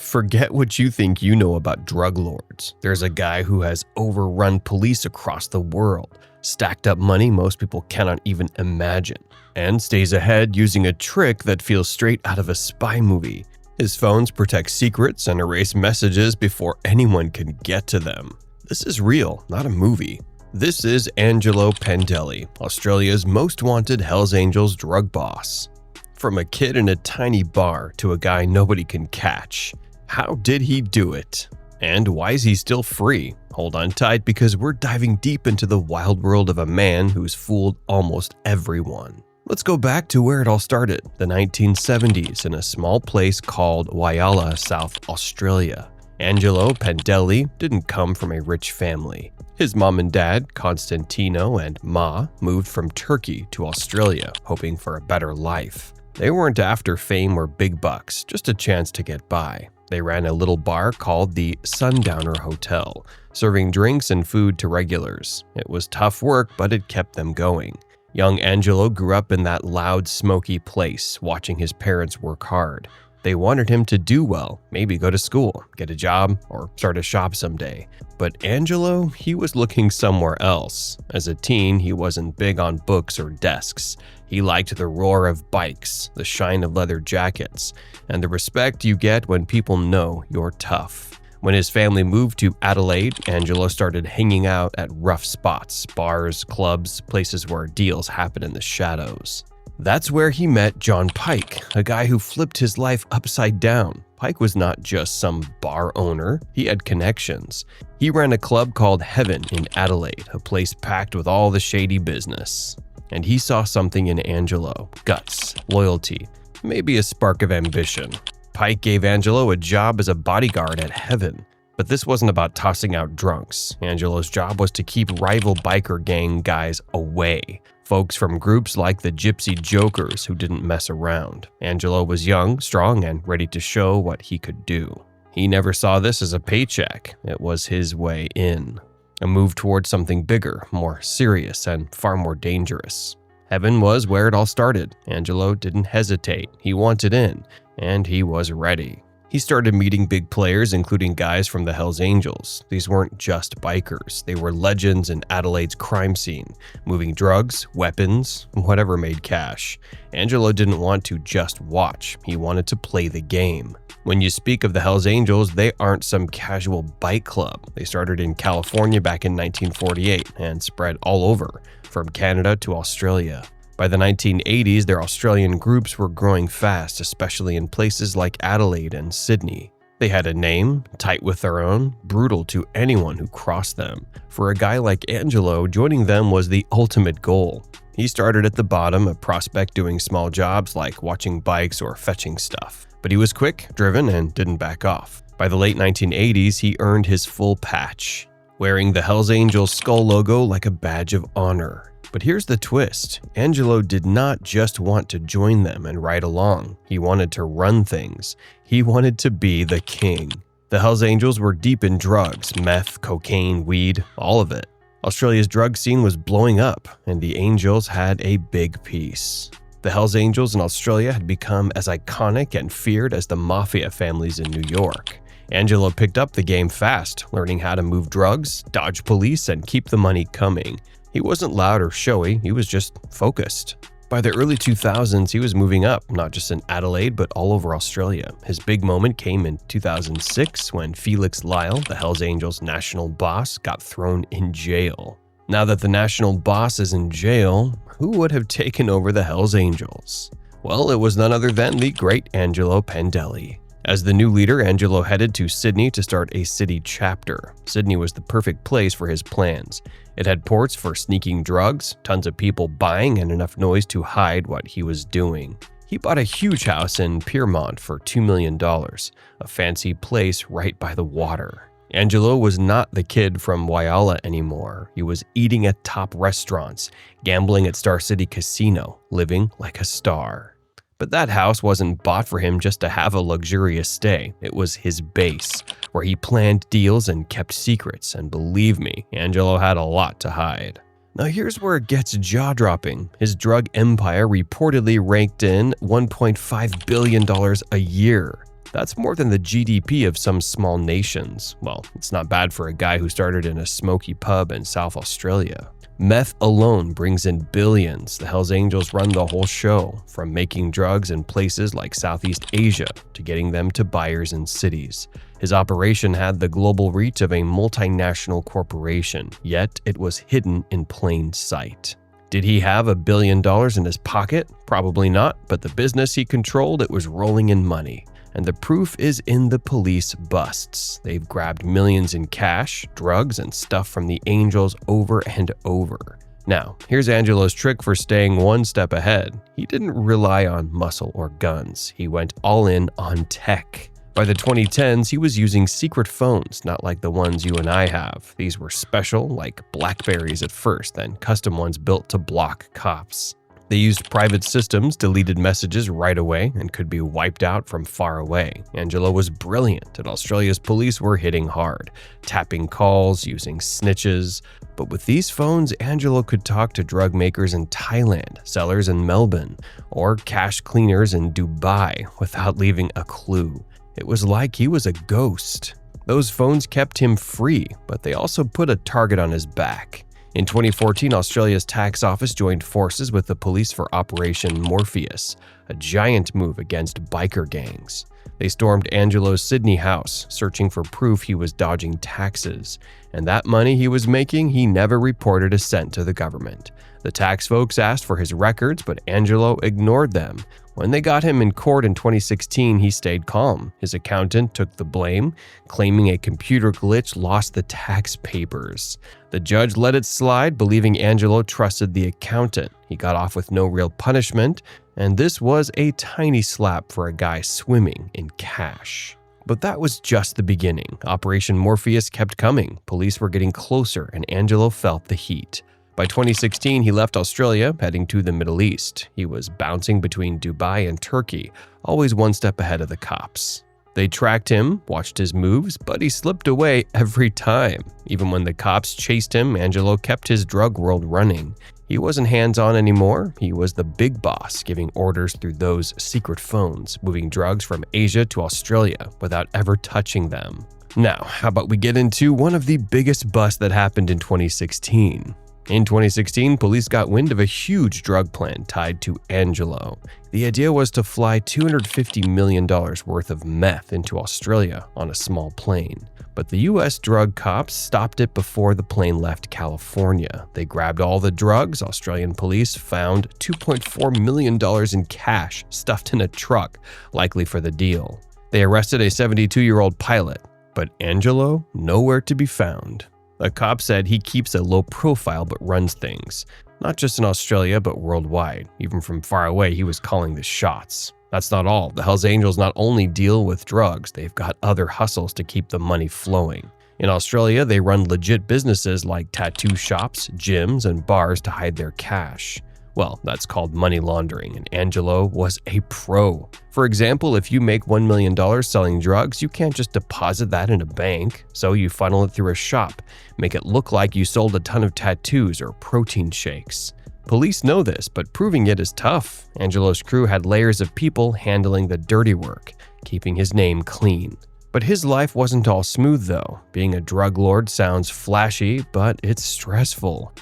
Forget what you think you know about drug lords. There's a guy who has overrun police across the world, stacked up money most people cannot even imagine, and stays ahead using a trick that feels straight out of a spy movie. His phones protect secrets and erase messages before anyone can get to them. This is real, not a movie. This is Angelo Pendelli, Australia's most wanted Hells Angels drug boss. From a kid in a tiny bar to a guy nobody can catch. How did he do it? And why is he still free? Hold on tight because we're diving deep into the wild world of a man who's fooled almost everyone. Let's go back to where it all started, the 1970s, in a small place called Whyalla, South Australia. Angelo Pendelli didn't come from a rich family. His mom and dad, Constantino and Ma, moved from Turkey to Australia, hoping for a better life. They weren't after fame or big bucks, just a chance to get by. They ran a little bar called the Sundowner Hotel, serving drinks and food to regulars. It was tough work, but it kept them going. Young Angelo grew up in that loud, smoky place, watching his parents work hard. They wanted him to do well, maybe go to school, get a job, or start a shop someday. But Angelo, he was looking somewhere else. As a teen, he wasn't big on books or desks. He liked the roar of bikes, the shine of leather jackets, and the respect you get when people know you're tough. When his family moved to Adelaide, Angelo started hanging out at rough spots, bars, clubs, places where deals happen in the shadows. That's where he met John Pike, a guy who flipped his life upside down. Pike was not just some bar owner, he had connections. He ran a club called Heaven in Adelaide, a place packed with all the shady business. And he saw something in Angelo: guts, loyalty, maybe a spark of ambition. Pike gave Angelo a job as a bodyguard at Heaven. But this wasn't about tossing out drunks. Angelo's job was to keep rival biker gang guys away. Folks from groups like the Gypsy Jokers who didn't mess around. Angelo was young, strong, and ready to show what he could do. He never saw this as a paycheck. It was his way in. A move towards something bigger, more serious, and far more dangerous. Heaven was where it all started. Angelo didn't hesitate. He wanted in, and he was ready. He started meeting big players, including guys from the Hells Angels. These weren't just bikers. They were legends in Adelaide's crime scene, moving drugs, weapons, whatever made cash. Angelo didn't want to just watch. He wanted to play the game. When you speak of the Hells Angels, they aren't some casual bike club. They started in California back in 1948 and spread all over, from Canada to Australia. By the 1980s, their Australian groups were growing fast, especially in places like Adelaide and Sydney. They had a name, tight with their own, brutal to anyone who crossed them. For a guy like Angelo, joining them was the ultimate goal. He started at the bottom, a prospect doing small jobs like watching bikes or fetching stuff. But he was quick, driven, and didn't back off. By the late 1980s, he earned his full patch, wearing the Hells Angels skull logo like a badge of honor. But here's the twist. Angelo did not just want to join them and ride along. He wanted to run things. He wanted to be the king. The Hells Angels were deep in drugs, meth, cocaine, weed, all of it. Australia's drug scene was blowing up, and the Angels had a big piece. The Hells Angels in Australia had become as iconic and feared as the mafia families in New York. Angelo picked up the game fast, learning how to move drugs, dodge police, and keep the money coming. He wasn't loud or showy, he was just focused. By the early 2000s, he was moving up, not just in Adelaide, but all over Australia. His big moment came in 2006 when Felix Lyle, the Hells Angels national boss, got thrown in jail. Now that the national boss is in jail, who would have taken over the Hells Angels? Well, it was none other than the great Angelo Pendelli. As the new leader, Angelo headed to Sydney to start a city chapter. Sydney was the perfect place for his plans. It had ports for sneaking drugs, tons of people buying, and enough noise to hide what he was doing. He bought a huge house in Pyrmont for $2 million, a fancy place right by the water. Angelo was not the kid from Whyalla anymore. He was eating at top restaurants, gambling at Star City Casino, living like a star. But that house wasn't bought for him just to have a luxurious stay. It was his base, where he planned deals and kept secrets, and believe me, Angelo had a lot to hide. Now here's where it gets jaw-dropping. His drug empire reportedly raked in $1.5 billion a year. That's more than the GDP of some small nations. Well, it's not bad for a guy who started in a smoky pub in South Australia. Meth alone brings in billions. The Hells Angels run the whole show, from making drugs in places like Southeast Asia to getting them to buyers in cities. His operation had the global reach of a multinational corporation, yet it was hidden in plain sight. Did he have $1 billion in his pocket? Probably not, but the business he controlled, it was rolling in money. And the proof is in the police busts. They've grabbed millions in cash, drugs, and stuff from the Angels over and over. Now, here's Angelo's trick for staying one step ahead. He didn't rely on muscle or guns. He went all in on tech. By the 2010s, he was using secret phones, not like the ones you and I have. These were special, like Blackberries at first, then custom ones built to block cops. They used private systems, deleted messages right away, and could be wiped out from far away. Angelo was brilliant, and Australia's police were hitting hard, tapping calls, using snitches. But with these phones, Angelo could talk to drug makers in Thailand, sellers in Melbourne, or cash cleaners in Dubai without leaving a clue. It was like he was a ghost. Those phones kept him free, but they also put a target on his back. In 2014, Australia's tax office joined forces with the police for Operation Morpheus, a giant move against biker gangs. They stormed Angelo's Sydney house, searching for proof he was dodging taxes. And that money he was making, he never reported a cent to the government. The tax folks asked for his records, but Angelo ignored them. When they got him in court in 2016, he stayed calm. His accountant took the blame, claiming a computer glitch lost the tax papers. The judge let it slide, believing Angelo trusted the accountant. He got off with no real punishment, and this was a tiny slap for a guy swimming in cash. But that was just the beginning. Operation Morpheus kept coming. Police were getting closer, and Angelo felt the heat. By 2016, he left Australia, heading to the Middle East. He was bouncing between Dubai and Turkey, always one step ahead of the cops. They tracked him, watched his moves, but he slipped away every time. Even when the cops chased him, Angelo kept his drug world running. He wasn't hands-on anymore. He was the big boss, giving orders through those secret phones, moving drugs from Asia to Australia without ever touching them. Now, how about we get into one of the biggest busts that happened in 2016? In 2016, police got wind of a huge drug plan tied to Angelo. The idea was to fly $250 million worth of meth into Australia on a small plane. But the US drug cops stopped it before the plane left California. They grabbed all the drugs. Australian police found $2.4 million in cash stuffed in a truck, likely for the deal. They arrested a 72-year-old pilot, but Angelo nowhere to be found. A cop said he keeps a low profile but runs things, not just in Australia but worldwide. Even from far away, he was calling the shots. That's not all. The Hells Angels not only deal with drugs, they've got other hustles to keep the money flowing. In Australia, they run legit businesses like tattoo shops, gyms, and bars to hide their cash. Well, that's called money laundering, and Angelo was a pro. For example, if you make $1 million selling drugs, you can't just deposit that in a bank, so you funnel it through a shop, make it look like you sold a ton of tattoos or protein shakes. Police know this, but proving it is tough. Angelo's crew had layers of people handling the dirty work, keeping his name clean. But his life wasn't all smooth though. Being a drug lord sounds flashy, but it's stressful.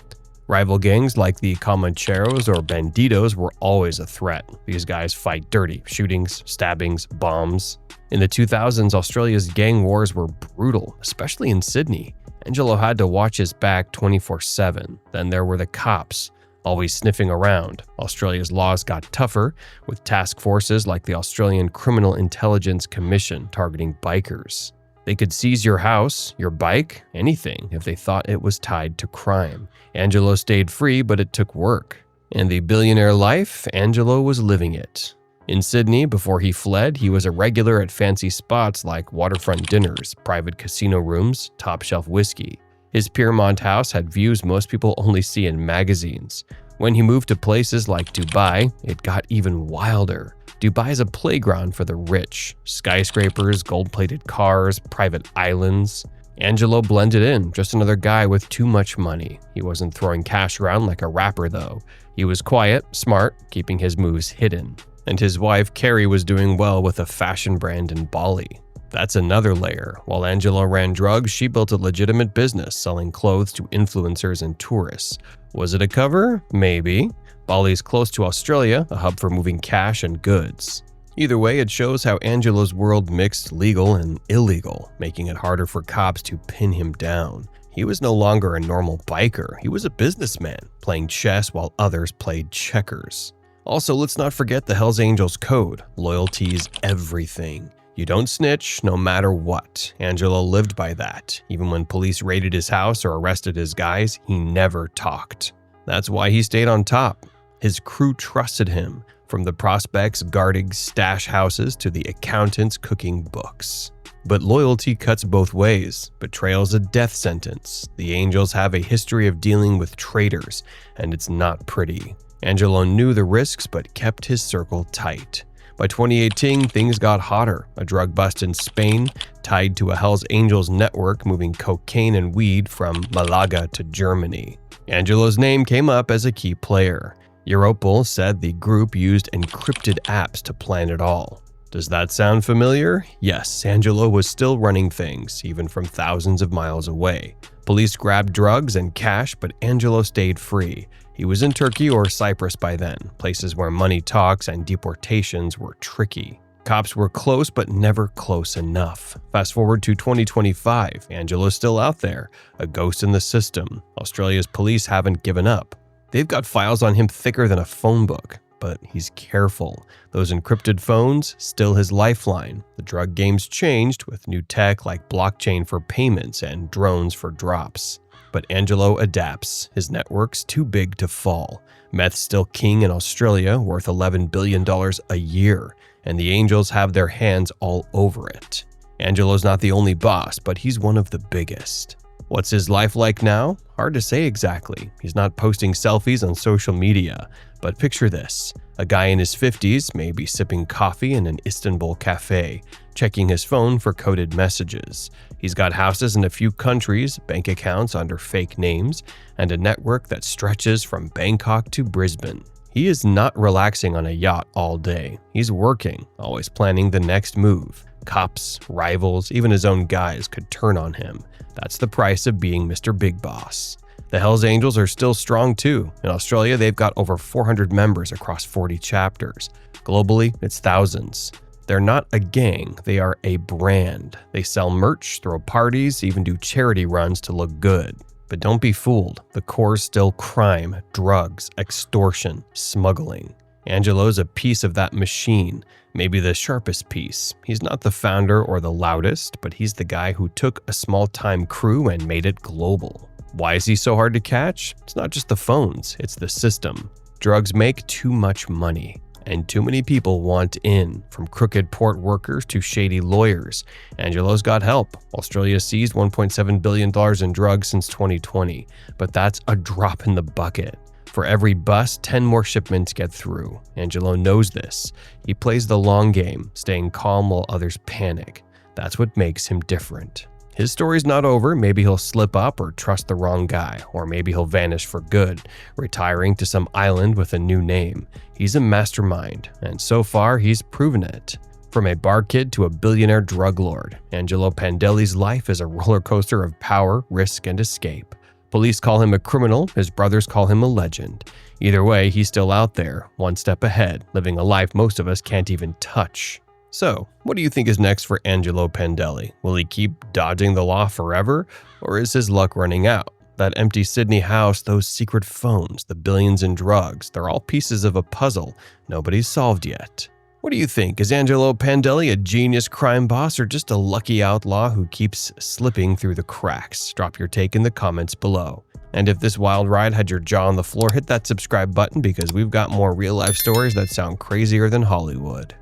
Rival gangs like the Comancheros or Bandidos were always a threat. These guys fight dirty, shootings, stabbings, bombs. In the 2000s, Australia's gang wars were brutal, especially in Sydney. Angelo had to watch his back 24/7. Then there were the cops, always sniffing around. Australia's laws got tougher, with task forces like the Australian Criminal Intelligence Commission targeting bikers. They could seize your house, your bike, anything if they thought it was tied to crime. Angelo stayed free, but it took work. And the billionaire life, Angelo was living it. In Sydney, before he fled, he was a regular at fancy spots like waterfront dinners, private casino rooms, top-shelf whiskey. His Piermont house had views most people only see in magazines. When he moved to places like Dubai, it got even wilder. Dubai is a playground for the rich. Skyscrapers, gold-plated cars, private islands. Angelo blended in, just another guy with too much money. He wasn't throwing cash around like a rapper though. He was quiet, smart, keeping his moves hidden. And his wife, Carrie, was doing well with a fashion brand in Bali. That's another layer. While Angelo ran drugs, she built a legitimate business selling clothes to influencers and tourists. Was it a cover? Maybe. Bali's close to Australia, a hub for moving cash and goods. Either way, it shows how Angelo's world mixed legal and illegal, making it harder for cops to pin him down. He was no longer a normal biker, he was a businessman, playing chess while others played checkers. Also, let's not forget the Hells Angels code. Loyalty's everything. You don't snitch, no matter what. Angelo lived by that. Even when police raided his house or arrested his guys, he never talked. That's why he stayed on top. His crew trusted him, from the prospects guarding stash houses to the accountants cooking books. But loyalty cuts both ways. Betrayal's a death sentence. The Angels have a history of dealing with traitors, and it's not pretty. Angelo knew the risks but kept his circle tight. By 2018, things got hotter. A drug bust in Spain, tied to a Hells Angels network moving cocaine and weed from Malaga to Germany. Angelo's name came up as a key player. Europol said the group used encrypted apps to plan it all. Does that sound familiar? Yes, Angelo was still running things, even from thousands of miles away. Police grabbed drugs and cash, but Angelo stayed free. He was in Turkey or Cyprus by then, places where money talks and deportations were tricky. Cops were close, but never close enough. Fast forward to 2025, Angelo's still out there, a ghost in the system. Australia's police haven't given up. They've got files on him thicker than a phone book, but he's careful. Those encrypted phones, still his lifeline. The drug game's changed with new tech like blockchain for payments and drones for drops. But Angelo adapts. His network's too big to fall. Meth's still king in Australia, worth $11 billion a year, and the Angels have their hands all over it. Angelo's not the only boss, but he's one of the biggest. What's his life like now? Hard to say exactly. He's not posting selfies on social media. But picture this. A guy in his 50s, maybe sipping coffee in an Istanbul cafe, checking his phone for coded messages. He's got houses in a few countries, bank accounts under fake names, and a network that stretches from Bangkok to Brisbane. He is not relaxing on a yacht all day. He's working, always planning the next move. Cops, rivals, even his own guys could turn on him. That's the price of being Mr. Big Boss. The Hells Angels are still strong too. In Australia, they've got over 400 members across 40 chapters. Globally, it's thousands. They're not a gang, they are a brand. They sell merch, throw parties, even do charity runs to look good. But don't be fooled, the core's still crime, drugs, extortion, smuggling. Angelo's a piece of that machine, maybe the sharpest piece. He's not the founder or the loudest, but he's the guy who took a small-time crew and made it global. Why is he so hard to catch? It's not just the phones, it's the system. Drugs make too much money, and too many people want in, from crooked port workers to shady lawyers. Angelo's got help. Australia seized $1.7 billion in drugs since 2020, but that's a drop in the bucket. For every bus, 10 more shipments get through. Angelo knows this. He plays the long game, staying calm while others panic. That's what makes him different. His story's not over. Maybe he'll slip up or trust the wrong guy, or maybe he'll vanish for good, retiring to some island with a new name. He's a mastermind, and so far he's proven it. From a bar kid to a billionaire drug lord, Angelo Pandeli's life is a roller coaster of power, risk, and escape. Police call him a criminal, his brothers call him a legend. Either way, he's still out there, one step ahead, living a life most of us can't even touch. So, what do you think is next for Angelo Pandeli? Will he keep dodging the law forever, or is his luck running out? That empty Sydney house, those secret phones, the billions in drugs, they're all pieces of a puzzle nobody's solved yet. What do you think? Is Angelo Pandeli a genius crime boss or just a lucky outlaw who keeps slipping through the cracks? Drop your take in the comments below. And if this wild ride had your jaw on the floor, hit that subscribe button because we've got more real-life stories that sound crazier than Hollywood.